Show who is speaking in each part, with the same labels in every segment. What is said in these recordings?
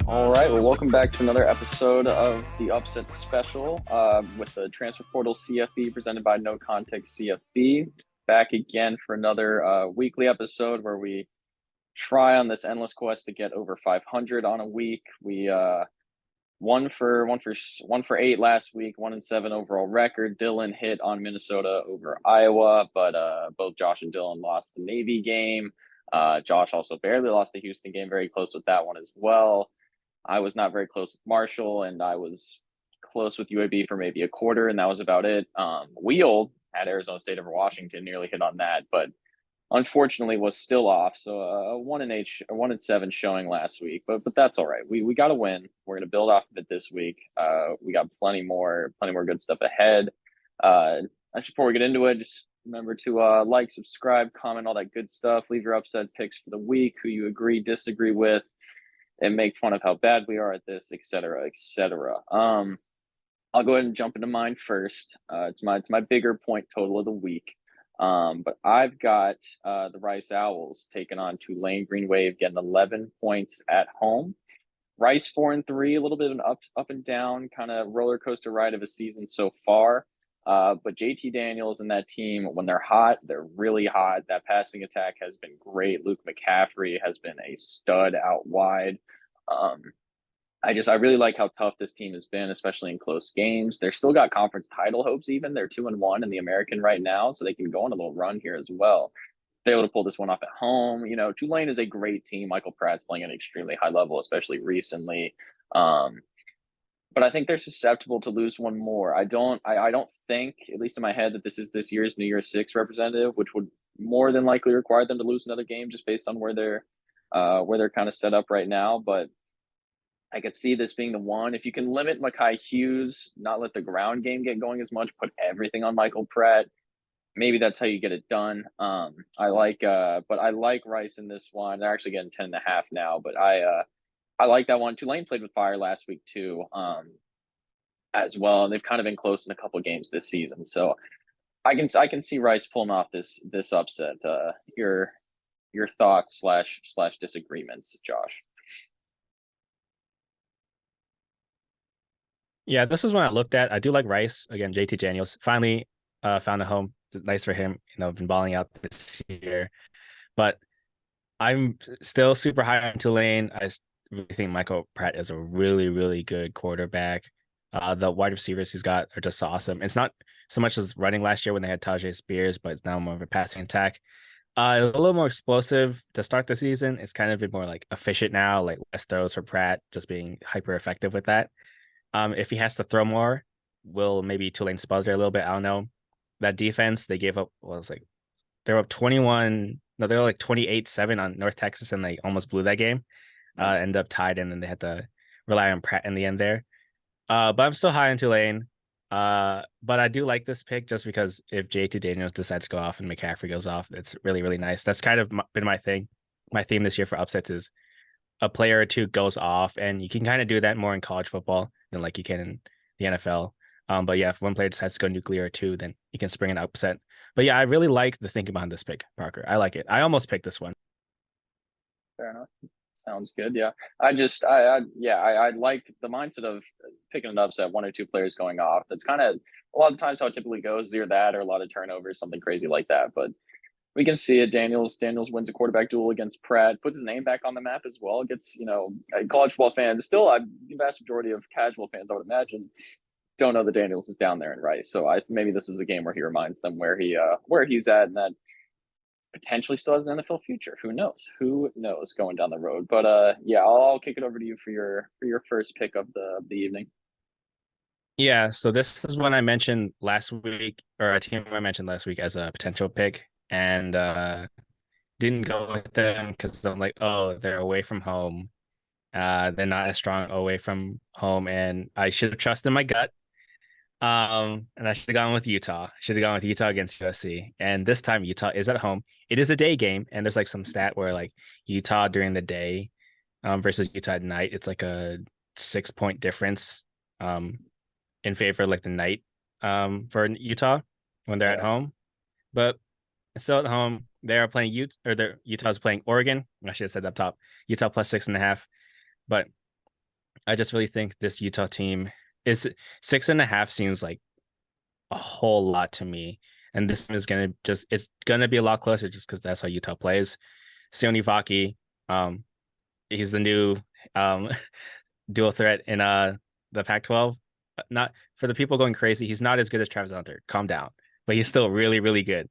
Speaker 1: All right. Well, welcome back to another episode of the Upset Special with the Transfer Portal CFB presented by No Context CFB. Back again for another weekly episode where we try on this endless quest to get over 500 on a week. We one for 8 last week, 1-7 overall record. Dylan hit on Minnesota over Iowa, but both Josh and Dylan lost the Navy game. Josh also barely lost the Houston game, very close with that one as well. I was not very close with Marshall, and I was close with UAB for maybe a quarter, and that was about it. Wheel at Arizona State over Washington nearly hit on that, but unfortunately was still off. So a 1-8, 1-7 showing last week, but that's all right. We got to win. We're gonna build off of it this week. We got plenty more good stuff ahead. Actually, before we get into it, just remember to like, subscribe, comment, all that good stuff. Leave your upset picks for the week, who you agree, disagree with, and make fun of how bad we are at this, etc., etc. I'll go ahead and jump into mine first. It's my bigger point total of the week. But I've got the Rice Owls taking on Tulane Green Wave, getting 11 points at home. Rice 4-3, a little bit of an up and down kind of roller coaster ride of a season so far. But JT Daniels and that team, when they're hot, they're really hot. That passing attack has been great. Luke McCaffrey has been a stud out wide. Um, I really like how tough this team has been, especially in close games. They're still got conference title hopes. Even they're 2-1 in the American right now, so they can go on a little run here as well. They're able to pull this one off at home. Tulane is a great team. Michael Pratt's playing at an extremely high level, especially recently. Um, but I think they're susceptible to lose one more. I don't think, at least in my head, that this is this year's New Year's Six representative, which would more than likely require them to lose another game just based on where they're kind of set up right now. But I could see this being the one. If you can limit Makai Hughes, not let the ground game get going as much, put everything on Michael Pratt. Maybe that's how you get it done. But I like Rice in this one. They're actually getting 10.5 now, but I like that one. Tulane played with fire last week too, as well. And they've kind of been close in a couple games this season. So I can see Rice pulling off this upset. Your thoughts slash disagreements, Josh.
Speaker 2: Yeah, this is one I looked at. I do like Rice. Again, JT Daniels finally found a home. Nice for him. Been balling out this year. But I'm still super high on Tulane. Really think Michael Pratt is a really, really good quarterback. The wide receivers he's got are just awesome. It's not so much as running last year when they had Tajay Spears, but it's now more of a passing attack. A little more explosive to start the season. It's kind of been more like efficient now, like less throws for Pratt, just being hyper effective with that. If he has to throw more, will maybe Tulane sputter a little bit? I don't know. That defense, they gave up, what was like, they were up 21, no, they were like 28-7 on North Texas, and they almost blew that game. Ended up tied, and then they had to rely on Pratt in the end there. But I'm still high on Tulane. But I do like this pick just because if JT Daniels decides to go off and McCaffrey goes off, it's really, really nice. That's kind of been my thing. My theme this year for upsets is a player or two goes off, and you can kind of do that more in college football than like you can in the NFL. But yeah, if one player decides to go nuclear or two, then you can spring an upset. But yeah, I really like the thinking behind this pick, Parker. I like it. I almost picked this one.
Speaker 1: Fair enough. Sounds good. Yeah. I like the mindset of picking an upset, one or two players going off. That's kind of a lot of times how it typically goes, either that or a lot of turnovers, something crazy like that. But we can see it. Daniels wins a quarterback duel against Pratt, puts his name back on the map as well. Gets, college football fans, still the vast majority of casual fans, I would imagine, don't know that Daniels is down there in Rice. So maybe this is a game where he reminds them where he's at, and that potentially still has an NFL future. Who knows? Who knows going down the road? But yeah, I'll kick it over to you for your first pick of the evening.
Speaker 2: Yeah, so this is one I mentioned last week, or a team I mentioned last week as a potential pick, and didn't go with them because I'm like, oh, they're away from home. They're not as strong away from home, and I should have trusted my gut. And I should have gone with Utah. Should have gone with Utah against USC. And this time Utah is at home. It is a day game, and there's like some stat where like Utah during the day, versus Utah at night, it's like a 6 point difference, in favor of like the night, for Utah when they're at
Speaker 1: Yeah.
Speaker 2: home. But still at home, they are playing Utah's playing Oregon. I should have said up top, Utah plus 6.5. But I just really think this Utah team is 6.5 seems like a whole lot to me. And this is gonna just it's gonna be a lot closer just because that's how Utah plays. Sione Vaki, um, he's the new um dual threat in the Pac-12. Not for the people going crazy, he's not as good as Travis Hunter. Calm down. But he's still really, really good.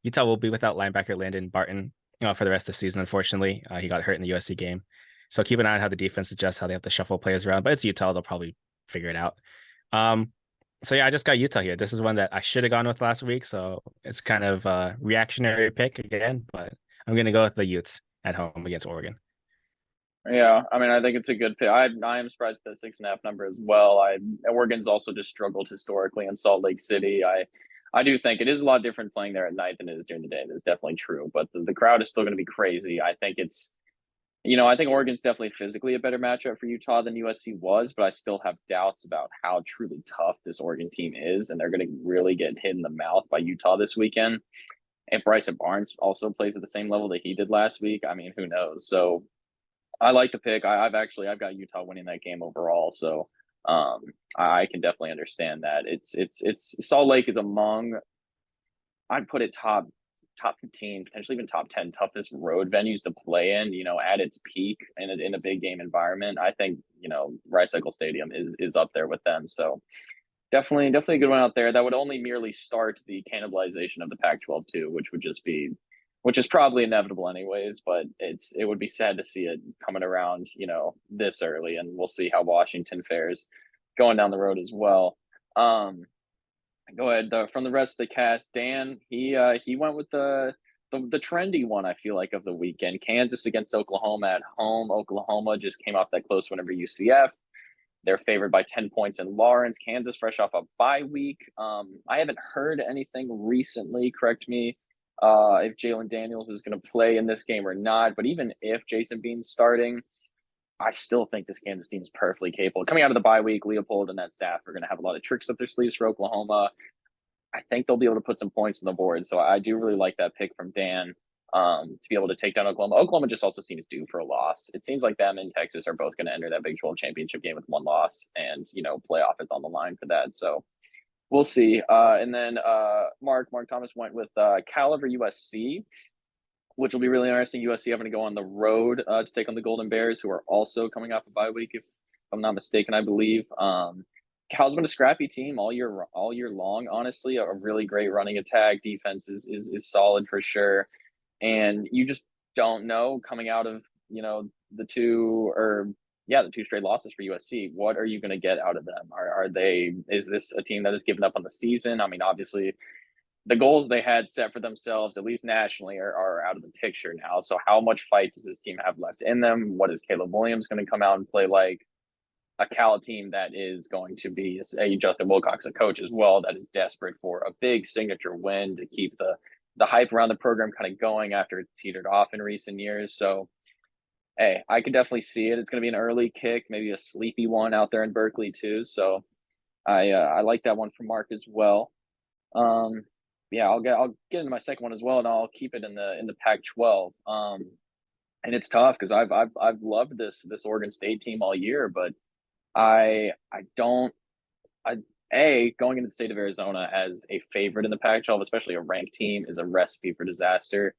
Speaker 2: Utah will be without linebacker Landon Barton for the rest of the season, unfortunately. He got hurt in the USC game. So keep an eye on how the defense adjusts, how they have to shuffle players around. But it's Utah, they'll probably figure it out. Um, so yeah, I just got Utah here. This is one that I should have gone with last week. So it's kind of a reactionary pick again, but I'm gonna go with the Utes at home against Oregon.
Speaker 1: Yeah, I mean, I think it's a good pick. I am surprised at the 6.5 number as well. Oregon's also just struggled historically in Salt Lake City. I do think it is a lot different playing there at night than it is during the day. That's definitely true, but the crowd is still going to be crazy. I think it's, I think Oregon's definitely physically a better matchup for Utah than USC was, but I still have doubts about how truly tough this Oregon team is, and they're going to really get hit in the mouth by Utah this weekend. If Bryson Barnes also plays at the same level that he did last week, I mean, who knows? So I like the pick. I've got Utah winning that game overall. So I can definitely understand that. It's Salt Lake is among, I'd put it top 15, potentially even top 10 toughest road venues to play in, at its peak in a big game environment. I think, Rice Eccles Stadium is up there with them. So definitely a good one out there. That would only merely start the cannibalization of the Pac-12 too, which is probably inevitable anyways. But it would be sad to see it coming around, this early, and we'll see how Washington fares going down the road as well. Go ahead. From the rest of the cast, Dan, he went with the trendy one, I feel like, of the weekend. Kansas against Oklahoma at home. Oklahoma just came off that close win over UCF. They're favored by 10 points in Lawrence. Kansas fresh off a bye week. I haven't heard anything recently, correct me, if Jalen Daniels is going to play in this game or not. But even if Jason Bean's starting, I still think this Kansas team is perfectly capable. Coming out of the bye week, Leopold and that staff are going to have a lot of tricks up their sleeves for Oklahoma. I think they'll be able to put some points on the board. So I do really like that pick from Dan, to be able to take down Oklahoma. Oklahoma just also seems due for a loss. It seems like them and Texas are both going to enter that Big 12 championship game with one loss, and playoff is on the line for that. So we'll see. And then Mark Thomas went with Cal over USC, which will be really interesting. USC having to go on the road to take on the Golden Bears, who are also coming off a bye week, if I'm not mistaken, I believe. Cal's been a scrappy team all year long. Honestly, a really great running attack. Defense is solid for sure, and you just don't know coming out of the two straight losses for USC. What are you going to get out of them? Is this a team that has given up on the season? I mean, obviously, the goals they had set for themselves, at least nationally, are out of the picture now. So how much fight does this team have left in them? What is Caleb Williams going to come out and play like? A Cal team that is going to be a Justin Wilcox, a coach as well, that is desperate for a big signature win to keep the hype around the program kind of going after it's teetered off in recent years. So, hey, I could definitely see it. It's going to be an early kick, maybe a sleepy one out there in Berkeley too. So, I like that one from Mark as well. Yeah, I'll get into my second one as well, and I'll keep it in the Pac-12. And it's tough because I've loved this Oregon State team all year, but I don't going into the state of Arizona as a favorite in the Pac-12, especially a ranked team, is a recipe for disaster.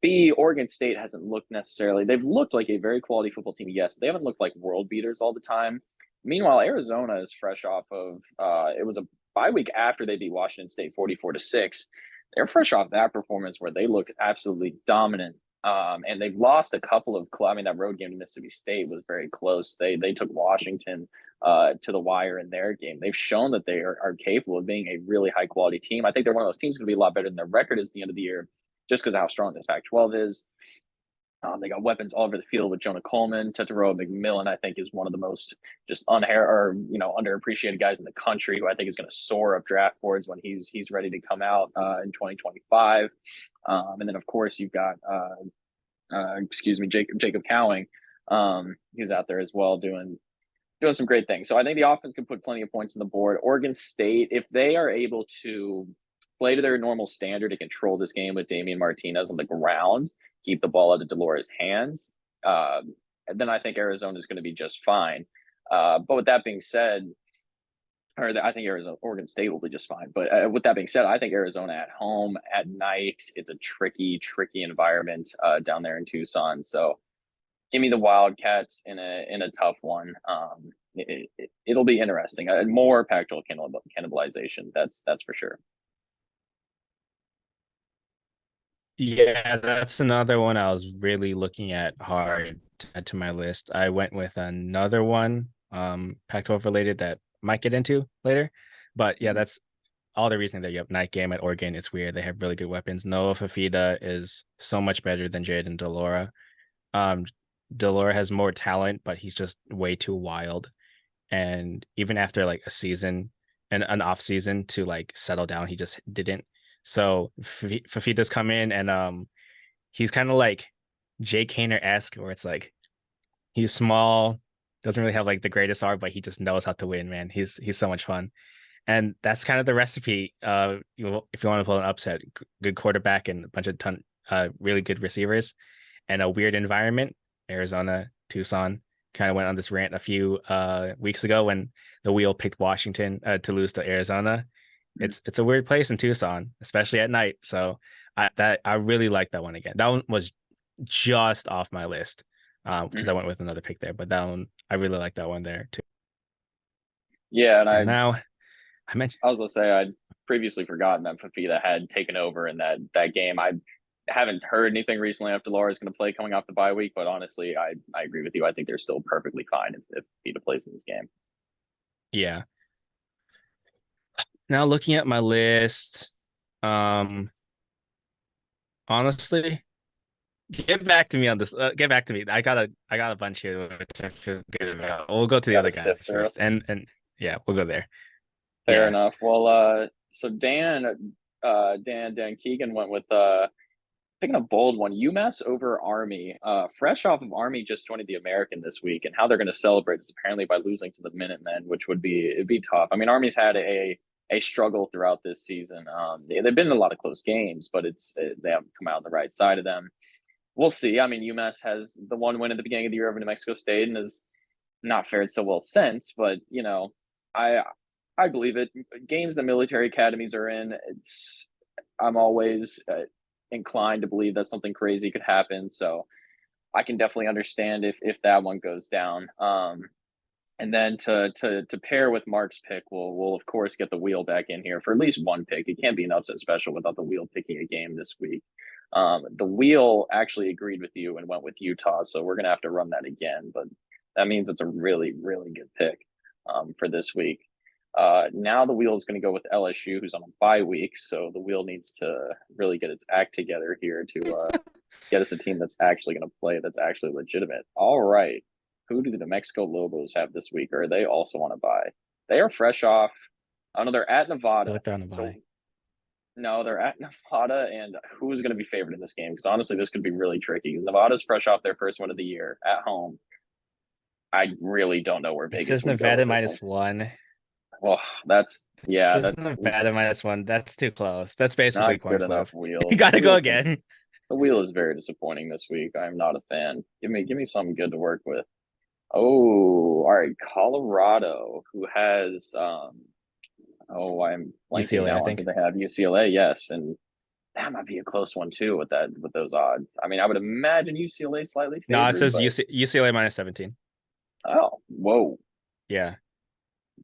Speaker 1: B, Oregon State hasn't looked necessarily. They've looked like a very quality football team, yes, but they haven't looked like world beaters all the time. Meanwhile, Arizona is fresh off of it was a bye week after they beat Washington State 44-6. They're fresh off that performance where they looked absolutely dominant. And they've lost a couple of that road game to Mississippi State was very close. They took Washington to the wire in their game. They've shown that they are capable of being a really high quality team. I think they're one of those teams going to be a lot better than their record is at the end of the year, just because of how strong this Pac-12 is. They got weapons all over the field with Jonah Coleman. Tetairoa McMillan, I think, is one of the most just underappreciated guys in the country, who I think is going to soar up draft boards when he's ready to come out in 2025. And then, of course, you've got Jacob Cowing, who's out there as well doing some great things. So I think the offense can put plenty of points on the board. Oregon State, if they are able to play to their normal standard to control this game with Damian Martinez on the ground, keep the ball out of Delores' hands, then I think Arizona is going to be just fine. But with that being said, I think Oregon State will be just fine. But with that being said, I think Arizona at home at night, it's a tricky environment down there in Tucson. So give me the Wildcats in a tough one. It'll be interesting. More Pac-12 cannibalization. That's for sure.
Speaker 2: Yeah, that's another one I was really looking at hard to add to my list. I went with another one, Pac-12 related that might get into later. But yeah, that's all the reason that you have night game at Oregon. It's weird. They have really good weapons. Noah Fafita is so much better than Jaden Delora. Um, Delora has more talent, but he's just way too wild. And even after like a season and an off season to like settle down, he just didn't. So Fafita's come in and he's kind of like Jake Hainer esque, where it's like he's small, doesn't really have like the greatest arm, but he just knows how to win, man. He's so much fun. And that's kind of the recipe. If you want to pull an upset, good quarterback and a bunch of really good receivers, and a weird environment. Arizona, Tucson kind of went on this rant a few weeks ago when the wheel picked Washington to lose to Arizona. It's a weird place in Tucson, especially at night. So I really like that one again. That one was just off my list because I went with another pick there, but that one I really like that one there too.
Speaker 1: Yeah, and
Speaker 2: now I mentioned
Speaker 1: I was gonna say I'd previously forgotten that Fafita had taken over in that game. I haven't heard anything recently after Laura's going to play coming off the bye week, but honestly, I agree with you. I think they're still perfectly fine if Fafita plays in this game.
Speaker 2: Yeah. Now looking at my list, honestly, get back to me on this. Get back to me. I got a bunch here which I feel good about. We'll go to the
Speaker 1: Got
Speaker 2: other
Speaker 1: to
Speaker 2: guys
Speaker 1: sift through.
Speaker 2: first, and yeah, we'll go there.
Speaker 1: Fair
Speaker 2: Yeah,
Speaker 1: enough. Well, so Dan Keegan went with picking a bold one. UMass over Army. Fresh off of Army just joining the American this week, and how they're going to celebrate is apparently by losing to the Minutemen, which it'd be tough. I mean, Army's had a struggle throughout this season. They've been in a lot of close games, but they haven't come out on the right side of them. We'll see. I mean, UMass has the one win at the beginning of the year over New Mexico State and has not fared so well since. But I I believe it. Games that military academies are in, I'm always inclined to believe that something crazy could happen. So I can definitely understand if that one goes down. And then to pair with Mark's pick, we'll of course get the wheel back in here for at least one pick. It can't be an upset special without the wheel picking a game this week. The wheel actually agreed with you and went with Utah, so we're gonna have to run that again. But that means it's a really good pick for this week. Now the wheel is going to go with LSU, who's on a bye week, so the wheel needs to really get its act together here to get us a team that's actually going to play, that's actually legitimate. All right, who do the New Mexico Lobos have this week? Or are they also on a bye? They are fresh off. I know they're at Nevada.
Speaker 2: they're on a
Speaker 1: So
Speaker 2: bye.
Speaker 1: no, they're at Nevada, and who is going to be favored in this game? Because honestly, this could be really tricky. Nevada's fresh off their first one of the year at home. I really don't know where
Speaker 2: It
Speaker 1: Vegas
Speaker 2: says
Speaker 1: would go
Speaker 2: Nevada
Speaker 1: with this one.
Speaker 2: -1.
Speaker 1: Well, that's yeah,
Speaker 2: This is
Speaker 1: that's
Speaker 2: Nevada -1. That's too close. That's basically
Speaker 1: not
Speaker 2: coin
Speaker 1: good enough.
Speaker 2: flip. You gotta go again.
Speaker 1: The wheel is very disappointing this week. I'm not a fan. Give me something good to work with. Oh, all right, Colorado, who has I'm blanking
Speaker 2: UCLA, I
Speaker 1: now on who
Speaker 2: think.
Speaker 1: they have. UCLA, yes, and that might be a close one too with those odds. I mean, I would imagine UCLA slightly
Speaker 2: No, it
Speaker 1: favored,
Speaker 2: says
Speaker 1: but
Speaker 2: UCLA -17.
Speaker 1: oh, whoa,
Speaker 2: Yeah,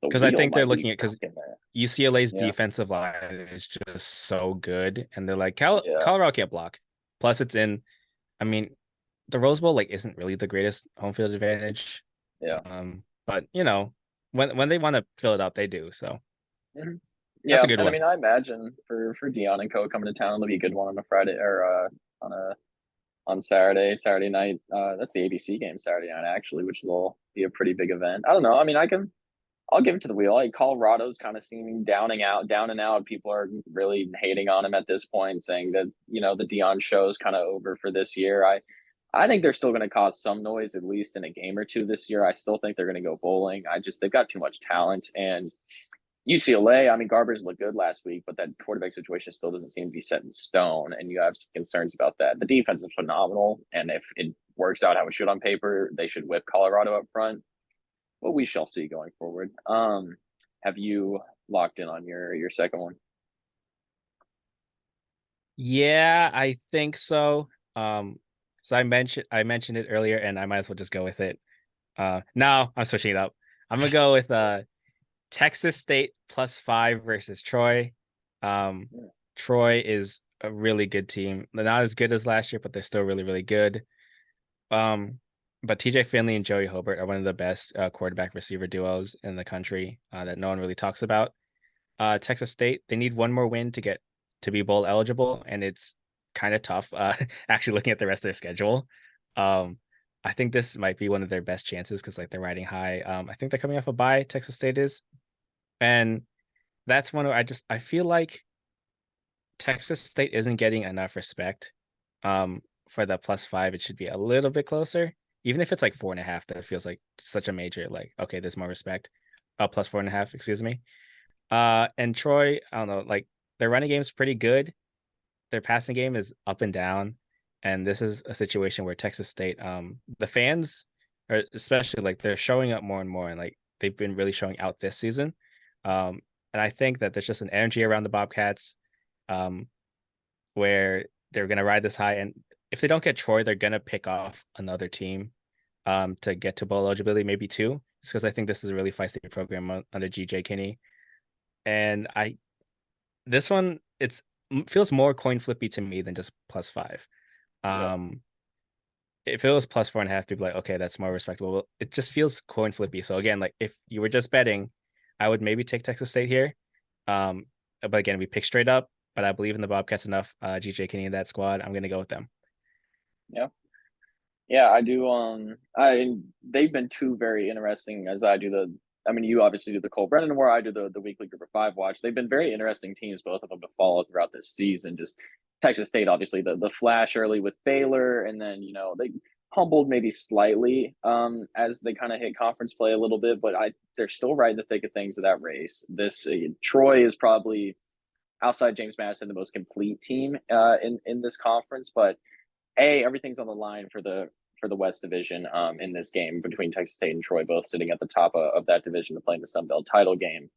Speaker 1: the
Speaker 2: because I
Speaker 1: wheel
Speaker 2: think they're
Speaker 1: might be
Speaker 2: looking at
Speaker 1: back
Speaker 2: because
Speaker 1: in there.
Speaker 2: UCLA's
Speaker 1: Yeah,
Speaker 2: defensive line is just so good, and they're like
Speaker 1: yeah,
Speaker 2: Colorado can't block. Plus, it's in. I mean, the Rose Bowl like isn't really the greatest home field advantage.
Speaker 1: yeah.
Speaker 2: But when they want to fill it up, they do. So
Speaker 1: Mhm.
Speaker 2: that's
Speaker 1: Yeah,
Speaker 2: a good
Speaker 1: and I
Speaker 2: one.
Speaker 1: mean, I imagine for Dion and Co coming to town, it'll be a good one on a Friday or on a on Saturday night. That's the ABC game Saturday night actually, which will be a pretty big event. I don't know. I mean, I'll give it to the wheel. Like Colorado's kind of seeming down and out. People are really hating on him at this point, saying that the Dion show is kind of over for this year. I think they're still going to cause some noise at least in a game or two this year. I still think they're going to go bowling. They've got too much talent and UCLA, I mean, Garbers looked good last week, but that quarterback situation still doesn't seem to be set in stone, and you have some concerns about that. The defense is phenomenal, and if works out how it should on paper, they should whip Colorado up front. But we shall see going forward. Have you locked in on your second one?
Speaker 2: Yeah, I think so. So I mentioned it earlier, and I might as well just go with it. Now I'm switching it up. I'm gonna go with Texas State +5 versus Troy. Um,
Speaker 1: Yeah.
Speaker 2: Troy is a really good team. They're not as good as last year, but they're still really, really good. Um, but TJ Finley and Joey Hobart are one of the best quarterback receiver duos in the country that no one really talks about. Texas State, they need one more win to be bowl eligible, and it's kind of tough. Actually, looking at the rest of their schedule, um, I think this might be one of their best chances because like they're riding high. I think they're coming off a bye. Texas State is, and that's one where I feel like Texas State isn't getting enough respect. For the +5, it should be a little bit closer. Even if it's like 4.5, that feels like such a major, like, okay, there's more respect. +4.5, excuse me. And Troy, I don't know, like their running game is pretty good. Their passing game is up and down. And this is a situation where Texas State, the fans are especially like they're showing up more and more, and like they've been really showing out this season. And I think that there's just an energy around the Bobcats, um, where they're gonna ride this high. And if they don't get Troy, they're gonna pick off another team to get to bowl eligibility, maybe two, just because I think this is a really feisty program under GJ Kinney. And I this one feels more coin flippy to me than just +5.
Speaker 1: Yep.
Speaker 2: Um, if it was +4.5, to be like, okay, that's more respectable. Well, it just feels coin flippy. So again, like if you were just betting, I would maybe take Texas State here. But again, we pick straight up. But I believe in the Bobcats enough. GJ Kinney in that squad. I'm gonna go with them.
Speaker 1: Yeah. Yeah, I do. They've been two very interesting as I do the. I mean, you obviously do the Cole Brennan War. I do the weekly Group of Five watch. They've been very interesting teams, both of them, to follow throughout this season. Just Texas State, obviously the flash early with Baylor, and then they humbled maybe slightly as they kind of hit conference play a little bit, but they're still right in the thick of things of that race. This Troy is probably outside James Madison the most complete team in this conference, but everything's on the line for the West Division in this game between Texas State and Troy, both sitting at the top of that division to play in the Sun Belt title game.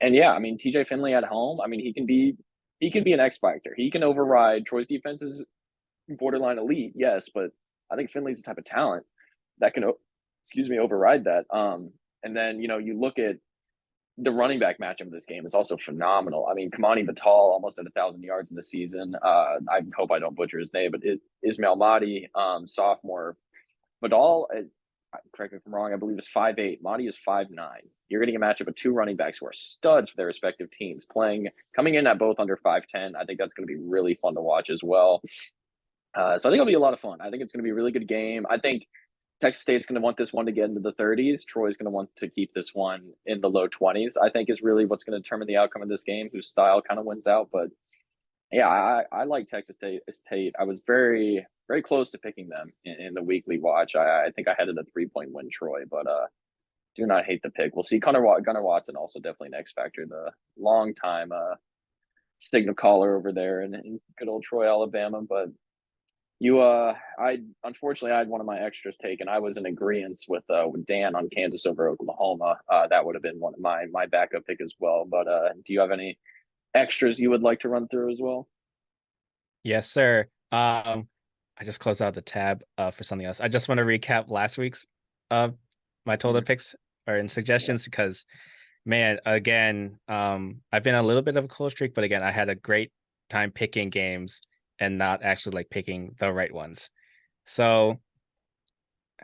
Speaker 1: And yeah, I mean TJ Finley at home. I mean he can be an X factor. He can override Troy's defense is borderline elite, yes, but I think Finley's the type of talent that can override that. And then you look at the running back matchup of this game is also phenomenal. I mean, Kamani Batal almost at 1,000 yards in the season. I hope I don't butcher his name, but Ismail Mahdi, sophomore. Badal, correct me if I'm wrong, I believe is 5'8". Mahdi is 5'9". You're getting a matchup of two running backs who are studs for their respective teams, coming in at both under 5'10". I think that's going to be really fun to watch as well. So I think it'll be a lot of fun. I think it's going to be a really good game. I think Texas State's going to want this one to get into the 30s. Troy's going to want to keep this one in the low 20s, I think is really what's going to determine the outcome of this game, whose style kind of wins out. But yeah, I like Texas State. I was very, very close to picking them in the weekly watch. I think I had it a 3-point win Troy, but do not hate the pick. We'll see. Gunnar Watson also definitely an X factor, the long time signal caller over there in good old Troy, Alabama. But I unfortunately I had one of my extras taken. I was in agreement with Dan on Kansas over Oklahoma. That would have been one of my backup pick as well. But do you have any extras you would like to run through as well?
Speaker 2: Yes, sir. I just closed out the tab for something else. I just want to recap last week's uh my total
Speaker 1: Mhm.
Speaker 2: picks or in
Speaker 1: Yeah.
Speaker 2: suggestions because man, again, I've been a little bit of a cold streak, but again, I had a great time picking games and not actually like picking the right ones. So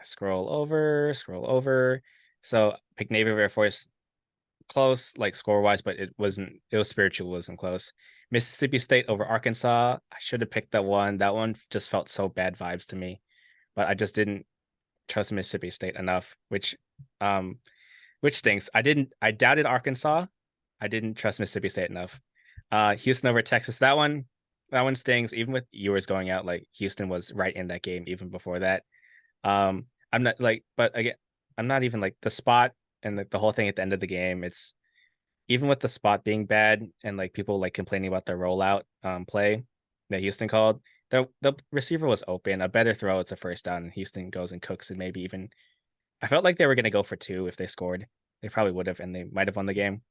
Speaker 2: scroll over, scroll over. So pick Navy Air Force close, like score wise, but it wasn't. It was spiritual, wasn't close. Mississippi State over Arkansas. I should have picked that one. That one just felt so bad vibes to me, but I just didn't trust Mississippi State enough, um, which stinks. I doubted Arkansas. I didn't trust Mississippi State enough. Houston over Texas. That one stings. Even with Ewers going out, like Houston was right in that game even before that. I'm not like, but again, I'm not even like the spot and the whole thing at the end of the game. It's even with the spot being bad and like people like complaining about the rollout play that Houston called, the receiver was open. A better throw, it's a first down. Houston goes and cooks, and maybe even I felt like they were going to go for 2 if they scored. They probably would have, and they might have won the game.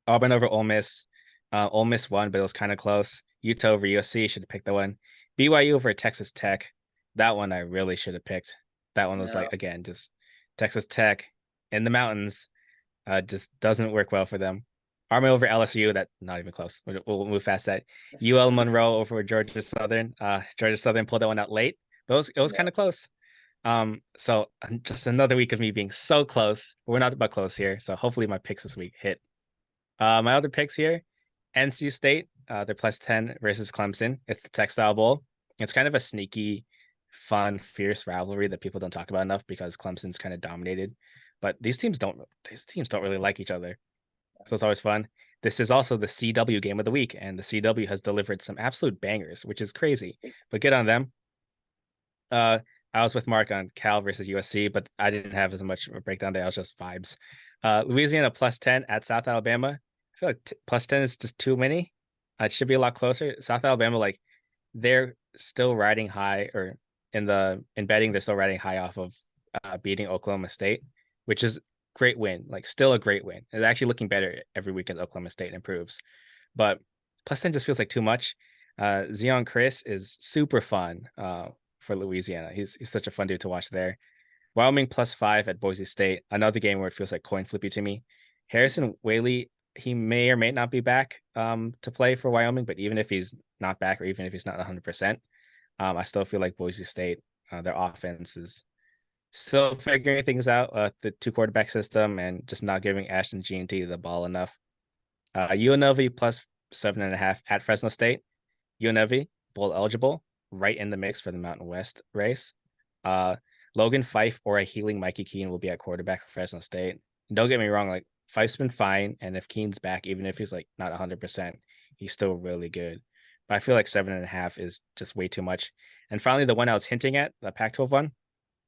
Speaker 2: Auburn over Ole Miss. Ole Miss won, but it was kind of close. Utah over USC, should have picked the one. BYU over Texas Tech. That one I really should have picked. That one was
Speaker 1: Yeah.
Speaker 2: like, again, just Texas Tech in the mountains. Just doesn't work well for them. Army over LSU, that not even close. We'll move past that. UL Monroe over Georgia Southern. Georgia Southern pulled that one out late, but it was kind of close. So just another week of me being so close. But we're not about close here, so hopefully my picks this week hit. My other picks here, NC State, they're +10 versus Clemson. It's the Textile Bowl. It's kind of a sneaky, fun, fierce rivalry that people don't talk about enough because Clemson's kind of dominated. But these teams don't really like each other. So it's always fun. This is also the CW game of the week, and the CW has delivered some absolute bangers, which is crazy. But good on them. I was with Mark on Cal versus USC, but I didn't have as much of a breakdown there. I was just vibes. Louisiana +10 at South Alabama. I feel like +10 is just too many. It should be a lot closer. South Alabama, like they're still riding high, or in betting, they're still riding high off of beating Oklahoma State, which is great win. Like still a great win. It's actually looking better every week as Oklahoma State improves. But +10 just feels like too much. Zion Chris is super fun for Louisiana. He's such a fun dude to watch there. Wyoming +5 at Boise State. Another game where it feels like coin flippy to me. Harrison Whaley, he may or may not be back to play for Wyoming, but even if he's not back or even if he's not 100%, I still feel like Boise State, their offense is still figuring things out. The 2 quarterback system and just not giving Ashton G&T the ball enough. UNLV +7.5 at Fresno State. UNLV bowl eligible, right in the mix for the Mountain West race. Logan Fife or a healing Mikey Keene will be at quarterback for Fresno State. And don't get me wrong, like Fife's been fine, and if Keene's back, even if he's like not 100%, he's still really good. But I feel like 7.5 is just way too much. And finally, the one I was hinting at, the Pac-12 one,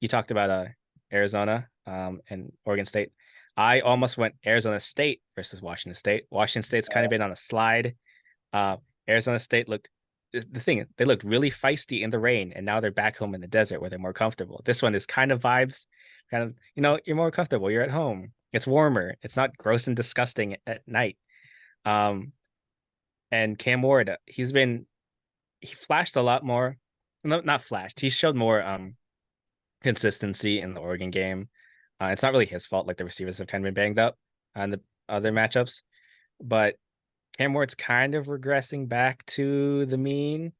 Speaker 2: you talked about Arizona and Oregon State. I almost went Arizona State versus Washington State. Washington State's kind of been on a slide. Arizona State looked the thing, they looked really feisty in the rain, and now they're back home in the desert where they're more comfortable. This one is kind of vibes, kind of, you're more comfortable. You're at home. It's warmer. It's not gross and disgusting at night. And Cam Ward, he flashed a lot more. No, not flashed. He showed more consistency in the Oregon game. It's not really his fault. Like the receivers have kind of been banged up on the other matchups, but Cam Ward's kind of regressing back to the mean,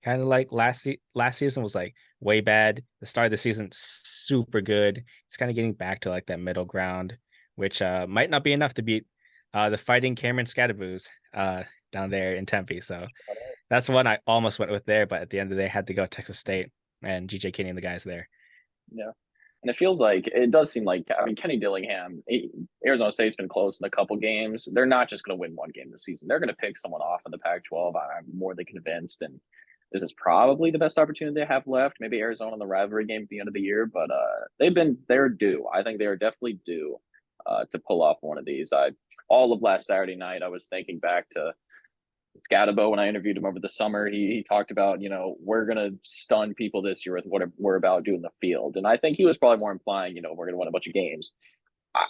Speaker 2: kind of like last season was like way bad. The start of the season super good. He's kind of getting back to like that middle ground, which might not be enough to beat the fighting Cameron Scadaboos down there in Tempe. So that's one I almost went with there, but at the end of the day, had to go Texas State and GJ Kinney and the guys there.
Speaker 1: Yeah. And it does seem like, I mean, Kenny Dillingham, Arizona State's been close in a couple games. They're not just going to win one game this season. They're going to pick someone off in the Pac-12. I'm more than convinced. And this is probably the best opportunity they have left. Maybe Arizona in the rivalry game at the end of the year, but they're due. I think they are definitely due to pull off one of these. All of last Saturday night, I was thinking back to Scadabo, when I interviewed him over the summer, he talked about, we're going to stun people this year with what we're about doing the field. And I think he was probably more implying, we're going to win a bunch of games.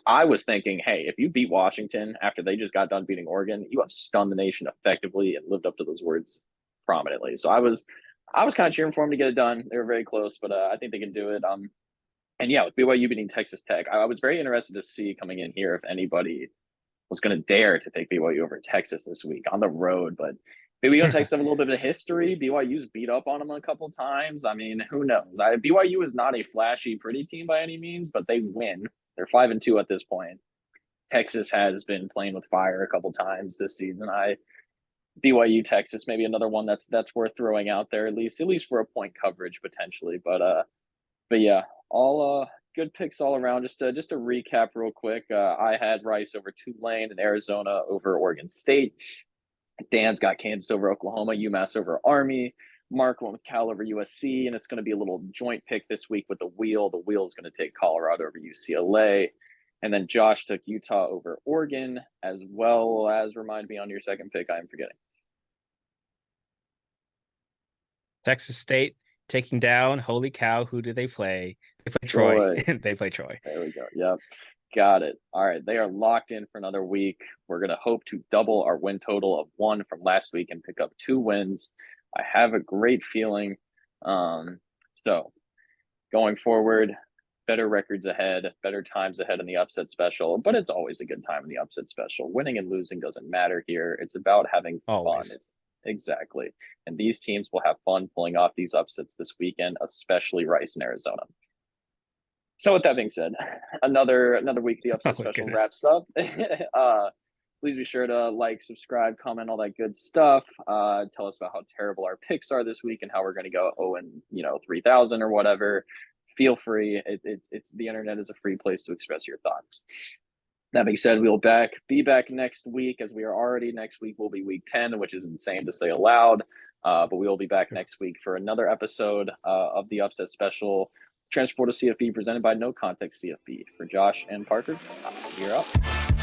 Speaker 1: I was thinking, hey, if you beat Washington after they just got done beating Oregon, you have stunned the nation effectively and lived up to those words prominently. So I was kind of cheering for them to get it done. They were very close, but I think they can do it. And yeah, with BYU beating Texas Tech, I was very interested to see coming in here if anybody was going to dare to take BYU over Texas this week on the road. But BYU and Texas have a little bit of a history. BYU's beat up on them a couple times. I mean, who knows? BYU is not a flashy, pretty team by any means, but they win. They're 5-2 at this point. Texas has been playing with fire a couple times this season. BYU Texas, maybe another one that's worth throwing out there, at least for a point coverage potentially. But yeah, all good picks all around. Just to recap real quick, I had Rice over Tulane and Arizona over Oregon State. Dan's got Kansas over Oklahoma, UMass over Army. Mark went with Cal over USC, and it's going to be a little joint pick this week with the Wheel. The Wheel's going to take Colorado over UCLA. And then Josh took Utah over Oregon, as well as, remind me on your second pick, I am forgetting.
Speaker 2: Texas State taking down. Holy cow! Who do they play? They play Troy. They play Troy.
Speaker 1: There we go. Yep. Got it. All right. They are locked in for another week. We're going to hope to double our win total of 1 from last week and pick up 2 wins. I have a great feeling. So going forward, better records ahead, better times ahead in the upset special, but it's always a good time in the upset special. Winning and losing doesn't matter here. It's about having
Speaker 2: Always.
Speaker 1: fun. Exactly. And these teams will have fun pulling off these upsets this weekend, especially Rice and Arizona. So with that being said, another week the upset special
Speaker 2: goodness.
Speaker 1: wraps up. Please be sure to like, subscribe, comment, all that good stuff. Tell us about how terrible our picks are this week and how we're going to go 3,000 or whatever. Feel free. It's the internet is a free place to express your thoughts. That being said, we'll be back next week, as we are already. Next week will be week 10, which is insane to say aloud. But we will be back next week for another episode of the upset special. Transport to CFB presented by No Context CFB. For Josh and Parker, you're up.